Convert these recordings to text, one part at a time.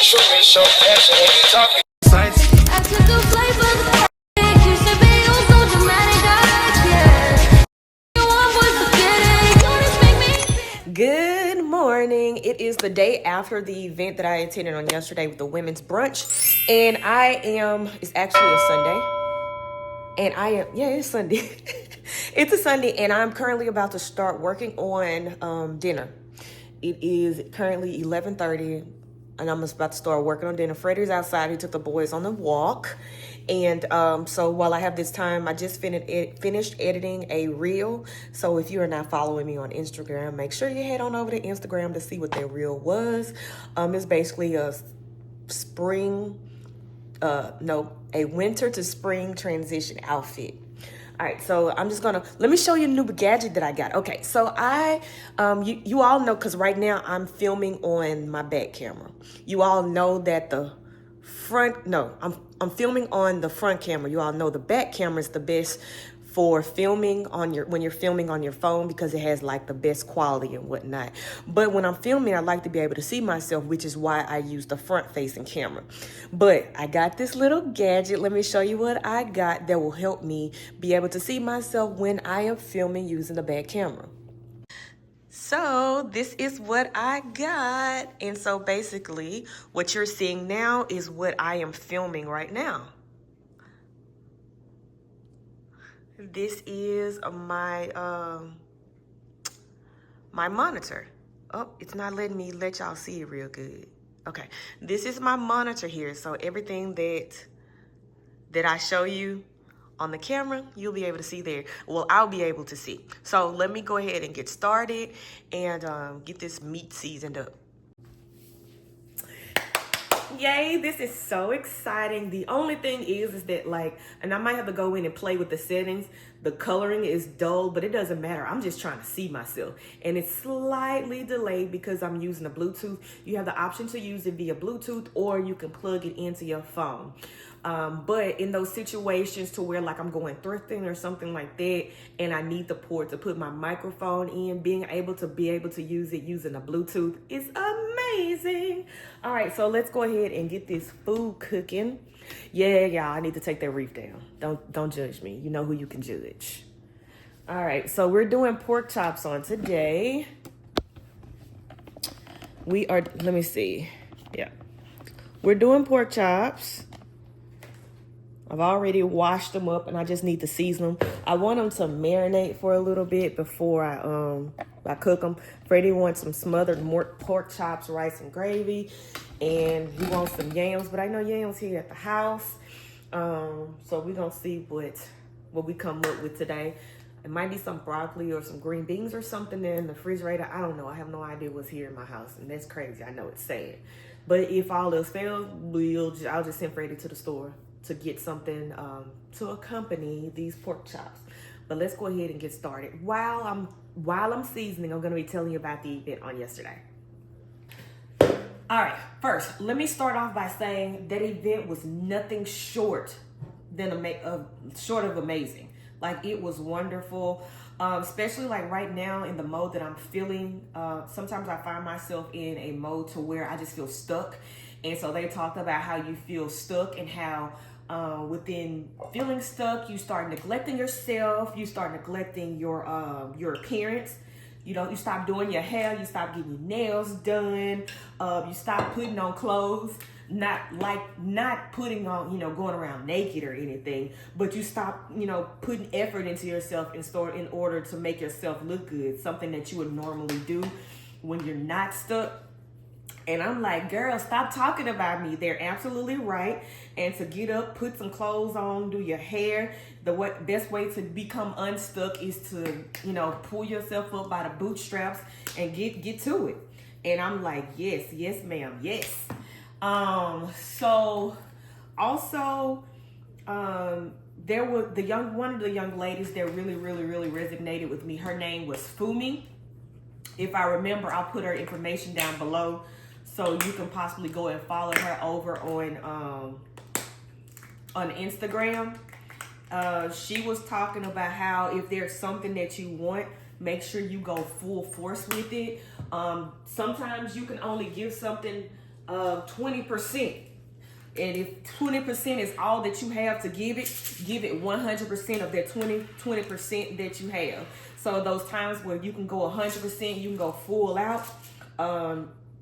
truly show passion when you talking. I took a flight for the it used to be all so dramatic. Yeah. You want was forgetting. You just make me. Good morning. It is the day after the event that I attended on yesterday with the women's brunch. And it's actually a Sunday. And it's Sunday. It's a Sunday and I'm currently about to start working on dinner. It is currently 11:30 and I'm about to start working on dinner. Freddie's outside. He took the boys on the walk. And so while I have this time, I just finished editing a reel. So if you are not following me on Instagram, make sure you head on over to Instagram to see what that reel was. It's basically a winter to spring transition outfit. All right, so let me show you a new gadget that I got. Okay, so you all know, because right now I'm filming on my back camera. You all know that I'm filming on the front camera. You all know the back camera is the best for filming when you're filming on your phone because it has like the best quality and whatnot. But when I'm filming, I like to be able to see myself, which is why I use the front facing camera. But I got this little gadget. Let me show you what I got that will help me be able to see myself when I am filming using the back camera. So this is what I got. And so basically what you're seeing now is what I am filming right now. This is my my monitor. Oh, it's not letting me let y'all see it real good. Okay, this is my monitor here. So everything that I show you on the camera, you'll be able to see there. Well, I'll be able to see. So let me go ahead and get started and get this meat seasoned up. Yay, this is so exciting. The only thing is that and I might have to go in and play with the settings. The coloring is dull, but it doesn't matter. I'm just trying to see myself. And it's slightly delayed because I'm using a Bluetooth. You have the option to use it via Bluetooth or you can plug it into your phone. But in those situations to where I'm going thrifting or something like that, and I need the port to put my microphone in, being able to use it using a Bluetooth is amazing. All right, so let's go ahead and get this food cooking. Yeah, I need to take that reef down. Don't judge me. You know who you can judge. All right, so we're doing pork chops on today. Let me see. Yeah, we're doing pork chops. I've already washed them up and I just need to season them. I want them to marinate for a little bit before I cook them. Freddie wants some smothered pork chops, rice and gravy, and he wants some yams, but I know yams here at the house. So we're gonna see what we come up with today. It might be some broccoli or some green beans or something in the refrigerator. I don't know. I have no idea what's here in my house, and that's crazy. I know it's sad, but if all else fails, I'll just send Freddie to the store to get something to accompany these pork chops. But let's go ahead and get started. While I'm seasoning, I'm gonna be telling you about the event on yesterday. All right, first, let me start off by saying that event was nothing short of amazing. It was wonderful, especially right now in the mode that I'm feeling. Sometimes I find myself in a mode to where I just feel stuck. And so they talked about how you feel stuck and how within feeling stuck, you start neglecting yourself, you start neglecting your appearance. You stop doing your hair, you stop getting your nails done, you stop putting on clothes, not putting on, going around naked or anything, but you stop, putting effort into yourself in order to make yourself look good, something that you would normally do when you're not stuck. And I'm like, girl, stop talking about me. They're absolutely right. And to get up, put some clothes on, do your hair. The best way to become unstuck is to, pull yourself up by the bootstraps and get to it. And I'm like, yes, ma'am, yes. So also, there was one of the young ladies that really resonated with me. Her name was Fumi. If I remember, I'll put her information down below, so you can possibly go and follow her over on Instagram. She was talking about how if there's something that you want, make sure you go full force with it. Sometimes you can only give something 20%. And if 20% is all that you have to give it 100% of that 20% that you have. So those times where you can go 100%, you can go full out,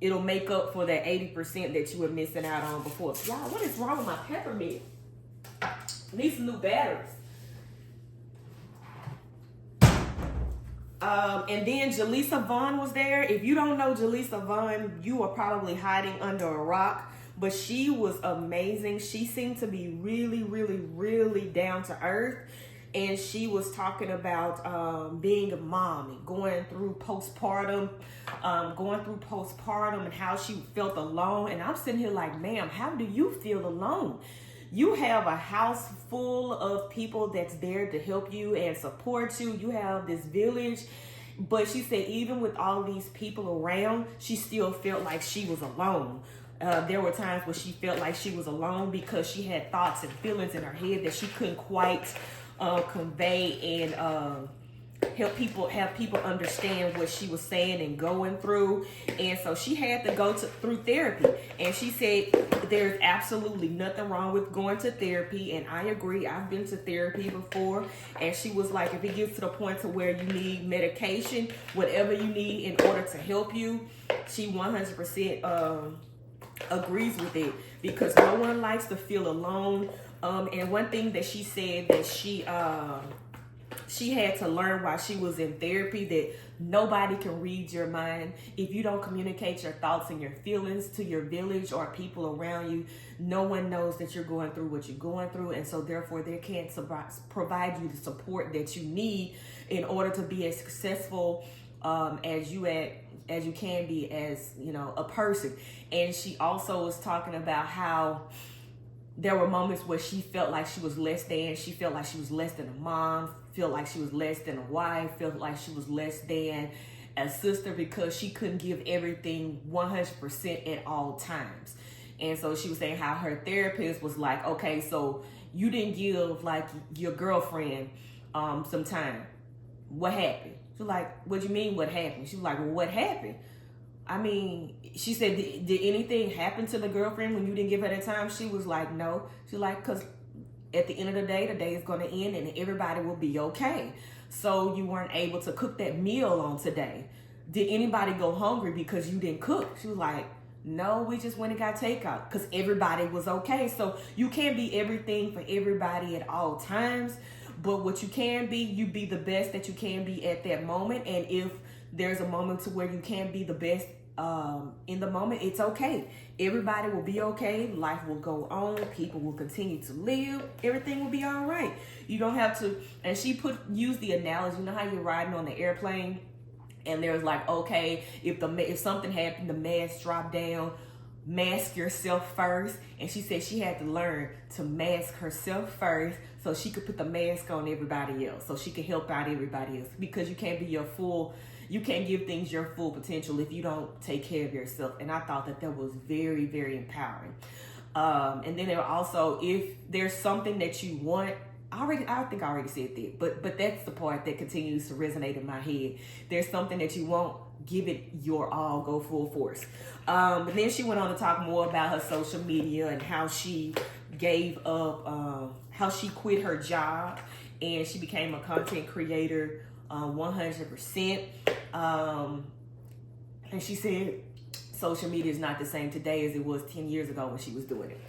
it'll make up for that 80% that you were missing out on before. Y'all, what is wrong with my peppermint? Need some new batteries. And then Jaleesa Vaughn was there. If you don't know Jaleesa Vaughn, you are probably hiding under a rock. But she was amazing. She seemed to be really, really, really down to earth. And she was talking about being a mom and going through postpartum and how she felt alone. And I'm sitting here like, ma'am, how do you feel alone? You have a house full of people that's there to help you and support you. You have this village. But she said even with all these people around, she still felt like she was alone. There were times where she felt like she was alone because she had thoughts and feelings in her head that she couldn't quite convey and have people understand what she was saying and going through. And so she had to go through therapy. And she said there's absolutely nothing wrong with going to therapy. And I agree. I've been to therapy before. And she was like, if it gets to the point to where you need medication, whatever you need in order to help you, she 100% agrees with it, because no one likes to feel alone. And one thing that she said that she had to learn while she was in therapy, that nobody can read your mind. If you don't communicate your thoughts and your feelings to your village or people around you, no one knows that you're going through what you're going through. And so therefore they can't provide you the support that you need in order to be as successful as you can be as, you know, a person. And she also was talking about how there were moments where she felt like she was less than. She felt like she was less than a mom, felt like she was less than a wife, felt like she was less than a sister, because she couldn't give everything 100% at all times. And so she was saying how her therapist was like, okay, so you didn't give like your girlfriend some time. What happened? She was like, what do you mean what happened? She was like, well, what happened? I mean, she said, did anything happen to the girlfriend when you didn't give her that time? She was like, no. She's like, because at the end of the day is going to end and everybody will be okay. So you weren't able to cook that meal on today. Did anybody go hungry because you didn't cook? She was like, no, we just went and got takeout because everybody was okay. So you can't be everything for everybody at all times. But what you can be, you be the best that you can be at that moment. And if there's a moment to where you can't be the best in the moment, it's okay. Everybody will be okay. Life will go on. People will continue to live. Everything will be all right. You don't have to. And she used the analogy. You know how you're riding on the airplane, and there's like, okay, if something happened, the mask dropped down. Mask yourself first. And she said she had to learn to mask herself first so she could put the mask on everybody else, so she could help out everybody else, because you can't give things your full potential if you don't take care of yourself. And I thought that was very, very empowering. And then there also, if there's something that you want, I think I already said that, but that's the part that continues to resonate in my head. There's something that you want, give it your all, go full force. But then she went on to talk more about her social media and how she gave up, how she quit her job and she became a content creator 100%. And she said social media is not the same today as it was 10 years ago when she was doing it.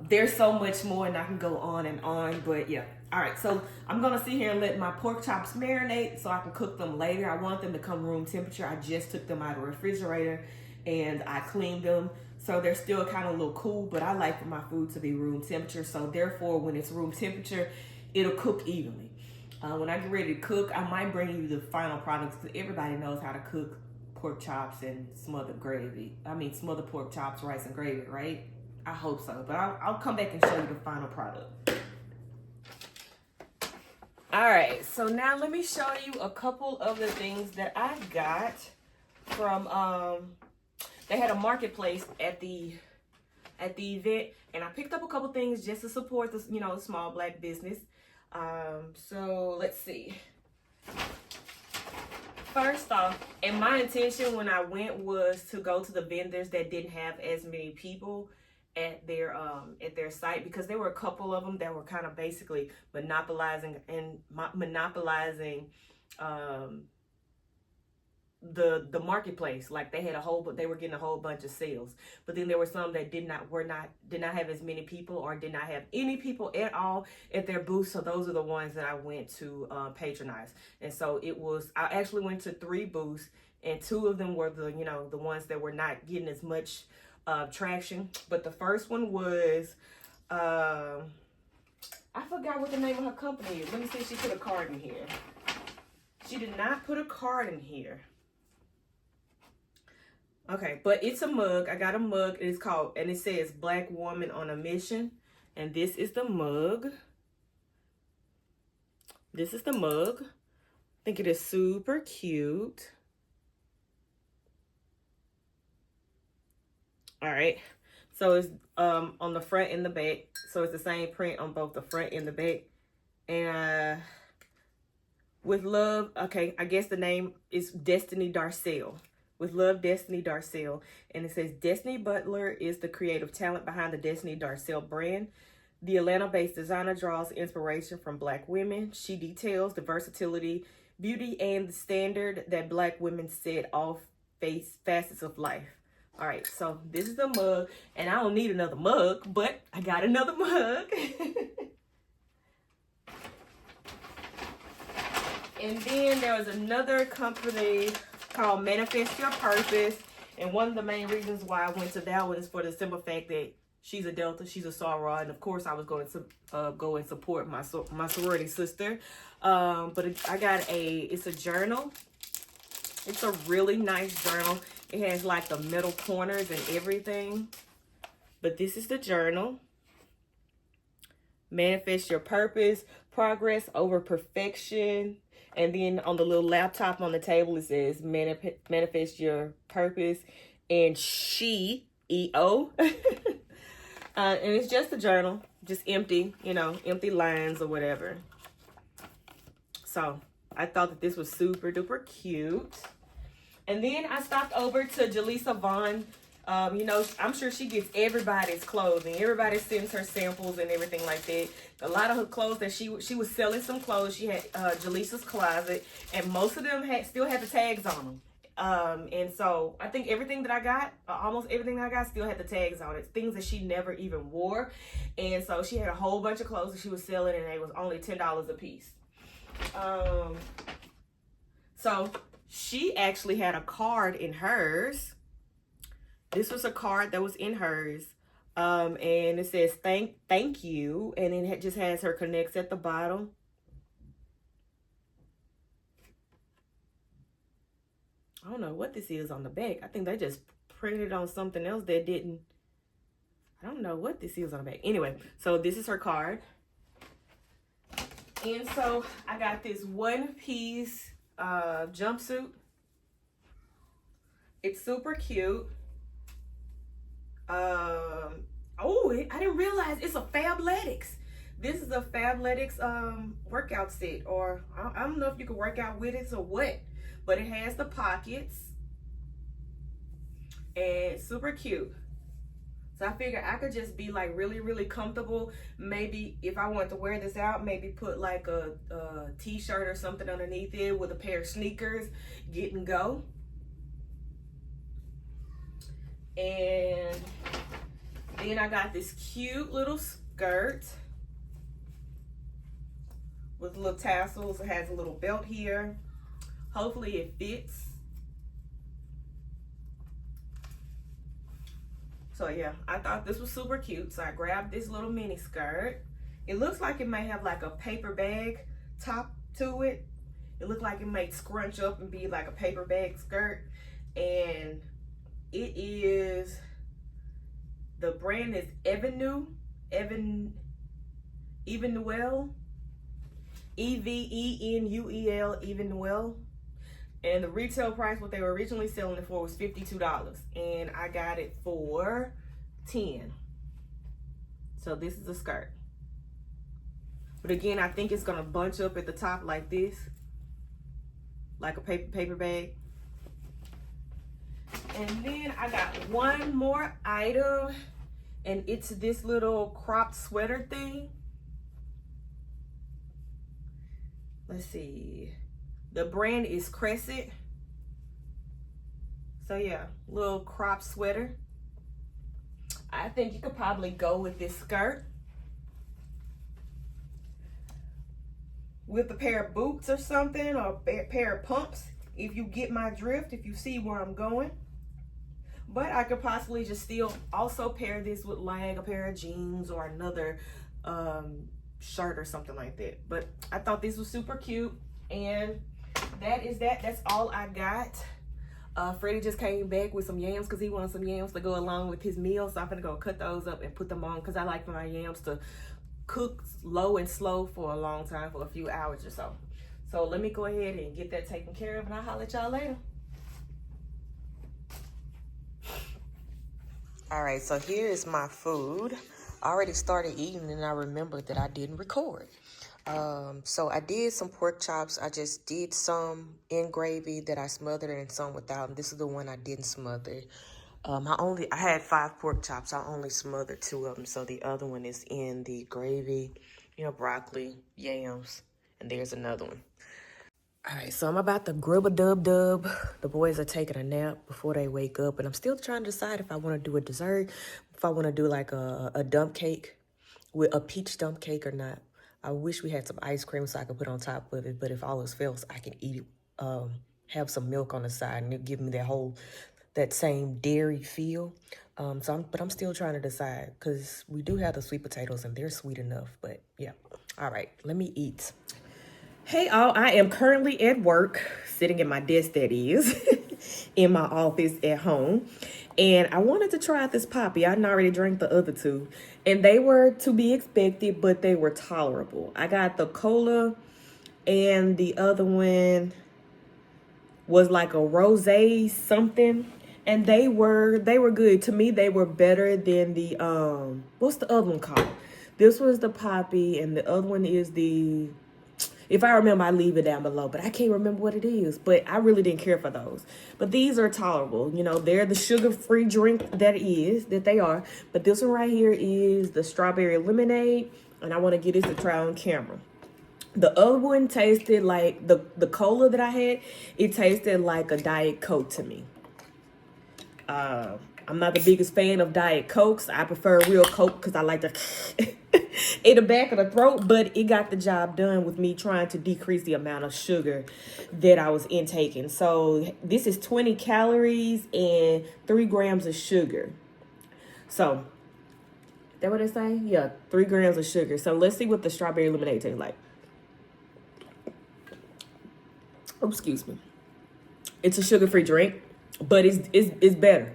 There's so much more and I can go on and on, but yeah. All right, so I'm gonna sit here and let my pork chops marinate so I can cook them later. I want them to come room temperature. I just took them out of the refrigerator and I cleaned them. So they're still kind of a little cool, but I like for my food to be room temperature. So therefore, when it's room temperature, it'll cook evenly. When I get ready to cook, I might bring you the final products, because everybody knows how to cook pork chops and smothered pork chops, rice and gravy, right? I hope so, but I'll come back and show you the final product. All right, so now let me show you a couple of the things that I got from, they had a marketplace at the event, and I picked up a couple things just to support the, small black business. So let's see. First off, and my intention when I went was to go to the vendors that didn't have as many people at their site, because there were a couple of them that were kind of basically monopolizing um the marketplace. Like they had they were getting a whole bunch of sales, but then there were some that did not have as many people, or did not have any people at all at their booth. So those are the ones that I went to patronize. And so I actually went to 3 booths, and 2 of them were the ones that were not getting as much traction. But the first one was I forgot what the name of her company is. Let me see if she put a card in here. She did not put a card in here. Okay, but it's a mug. I got a mug. It's called, and it says Black Woman on a Mission. And this is the mug. This is the mug. I think it is super cute. All right. So it's on the front and the back. So it's the same print on both the front and the back. And with love, okay, I guess the name is Destiny Darcel. With love, Destiny Darcel. And it says, Destiny Butler is the creative talent behind the Destiny Darcel brand. The Atlanta-based designer draws inspiration from Black women. She details the versatility, beauty, and the standard that Black women set all facets of life. All right, so this is the mug, and I don't need another mug, but I got another mug. And then there was another company called Manifest Your Purpose. And one of the main reasons why I went to that one is for the simple fact that she's a Delta, she's a soror, and of course I was going to go and support my sorority sister. But I got it's a journal. It's a really nice journal. It has like the metal corners and everything. But this is the journal. Manifest Your Purpose, Progress Over Perfection. And then on the little laptop on the table, it says Manifest Your Purpose and She, E-O. And it's just a journal, just empty, empty lines or whatever. So I thought that this was super duper cute. And then I stopped over to Jaleesa Vaughn. I'm sure she gets everybody's clothing. Everybody sends her samples and everything like that. A lot of her clothes that she was selling some clothes. She had Jaleesa's Closet, and most of them still had the tags on them. And so I think everything that I got, almost everything that I got, still had the tags on it. Things that she never even wore. And so she had a whole bunch of clothes that she was selling, and they was only $10 a piece. So she actually had a card in hers. This was a card that was in hers. And it says thank you. And it just has her connects at the bottom. I don't know what this is on the back. I think they just printed on something else that didn't. I don't know what this is on the back. Anyway, so this is her card. And so I got this one-piece jumpsuit. It's super cute. I didn't realize it's a Fabletics. This is a Fabletics workout set, or I don't know if you can work out with it or what, but it has the pockets and it's super cute. So I figured I could just be like really, really comfortable. Maybe if I want to wear this out, maybe put like a t-shirt or something underneath it with a pair of sneakers, get and go. And then I got this cute little skirt with little tassels. It has a little belt here. Hopefully it fits. So yeah, I thought this was super cute. So I grabbed this little mini skirt. It looks like it may have like a paper bag top to it. It looked like it might scrunch up and be like a paper bag skirt. And it is, the brand is Evenuel, Evenuel, Evenuel. And the retail price, what they were originally selling it for, was $52. And I got it for $10. So this is the skirt. But again, I think it's gonna bunch up at the top like this. like a paper bag. And then I got one more item, and it's this little cropped sweater thing. Let's see. The brand is Crescent. So yeah, little cropped sweater. I think you could probably go with this skirt with a pair of boots or something, or a pair of pumps, if you get my drift, if you see where I'm going. But I could possibly just still also pair this with like a pair of jeans or another shirt or something like that. But I thought this was super cute, and that is that. That's all I got. Freddie just came back with some yams because he wanted some yams to go along with his meal. So I'm gonna go cut those up and put them on, because I like for my yams to cook low and slow for a long time, for a few hours or so. So let me go ahead and get that taken care of, and I'll holler at y'all later. All right, so here is my food. I already started eating, and I remembered that I didn't record. So I did some pork chops. I just did some in gravy that I smothered and some without. And this is the one I didn't smother. I had 5 pork chops. I only smothered 2 of them. So the other one is in the gravy, broccoli, yams, and there's another one. All right, so I'm about to grub a dub. The boys are taking a nap before they wake up, and I'm still trying to decide if I want to do a dessert, if I want to do like a dump cake, with a peach dump cake or not. I wish we had some ice cream so I could put on top of it, but if all else fails, I can eat it, have some milk on the side, and it'll give me that same dairy feel. But I'm still trying to decide, because we do have the sweet potatoes and they're sweet enough, but yeah. All right, let me eat. Hey all, I am currently at work, sitting at my desk, that is, in my office at home. And I wanted to try out this Poppy. I already drank the other 2. And they were to be expected, but they were tolerable. I got the cola, and the other one was like a rosé something. And they were good. To me, they were better than the, what's the other one called? This was the Poppy, and the other one is the... If I remember, I leave it down below, but I can't remember what it is. But I really didn't care for those. But these are tolerable. They're the sugar-free drink that they are. But this one right here is the strawberry lemonade, and I want to get this to try on camera. The other one tasted like, the cola that I had, it tasted like a Diet Coke to me. I'm not the biggest fan of Diet Cokes. I prefer real Coke because I like to in the back of the throat, but it got the job done with me trying to decrease the amount of sugar that I was intaking. So this is 20 calories and 3 grams of sugar. So, is that what they say? Yeah, 3 grams of sugar. So let's see what the strawberry lemonade tastes like. Oh, excuse me. It's a sugar-free drink, but it's better.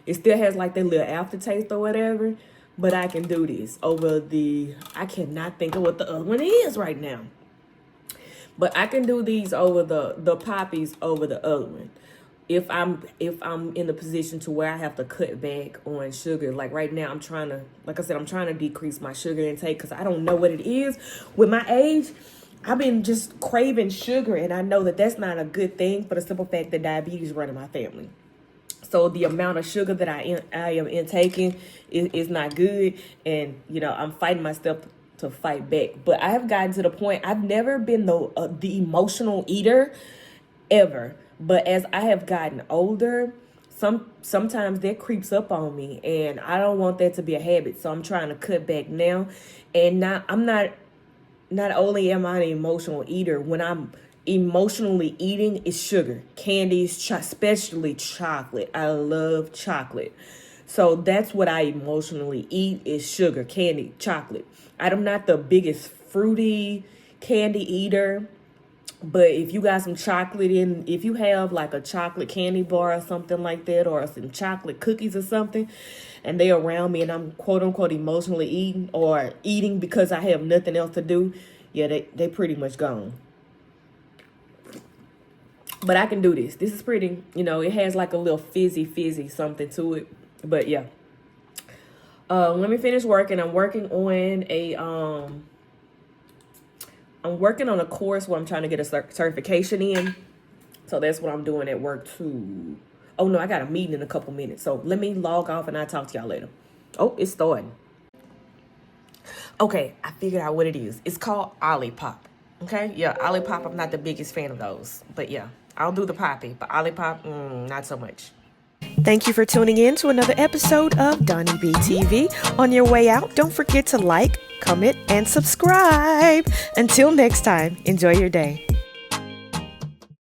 It still has like that little aftertaste or whatever, but I can do this over I cannot think of what the other one is right now. But I can do these over the Poppies over the other one. If I'm in the position to where I have to cut back on sugar. Like right now, I'm trying to decrease my sugar intake because I don't know what it is. With my age, I've been just craving sugar, and I know that that's not a good thing for the simple fact that diabetes run in my family. So the amount of sugar that I am intaking is not good. And, I'm fighting myself to fight back. But I have gotten to the point, I've never been the emotional eater ever. But as I have gotten older, sometimes that creeps up on me. And I don't want that to be a habit. So I'm trying to cut back now. And not only am I an emotional eater, when I'm emotionally eating is sugar, candies, especially chocolate. I love chocolate. So that's what I emotionally eat is sugar, candy, chocolate. I'm not the biggest fruity candy eater, but if you got some chocolate if you have like a chocolate candy bar or something like that, or some chocolate cookies or something, and they around me and I'm quote unquote emotionally eating or eating because I have nothing else to do, yeah, they pretty much gone. But I can do this. This is pretty, it has like a little fizzy something to it. But yeah. Let me finish working. I'm working on a course where I'm trying to get a certification in. So that's what I'm doing at work too. Oh no, I got a meeting in a couple minutes. So let me log off and I'll talk to y'all later. Oh, it's starting. Okay, I figured out what it is. It's called Olipop. Okay, yeah, Olipop. I'm not the biggest fan of those, but yeah, I'll do the poppy. But Olipop, not so much. Thank you for tuning in to another episode of Donnie B TV. On your way out, don't forget to like, comment, and subscribe. Until next time, enjoy your day.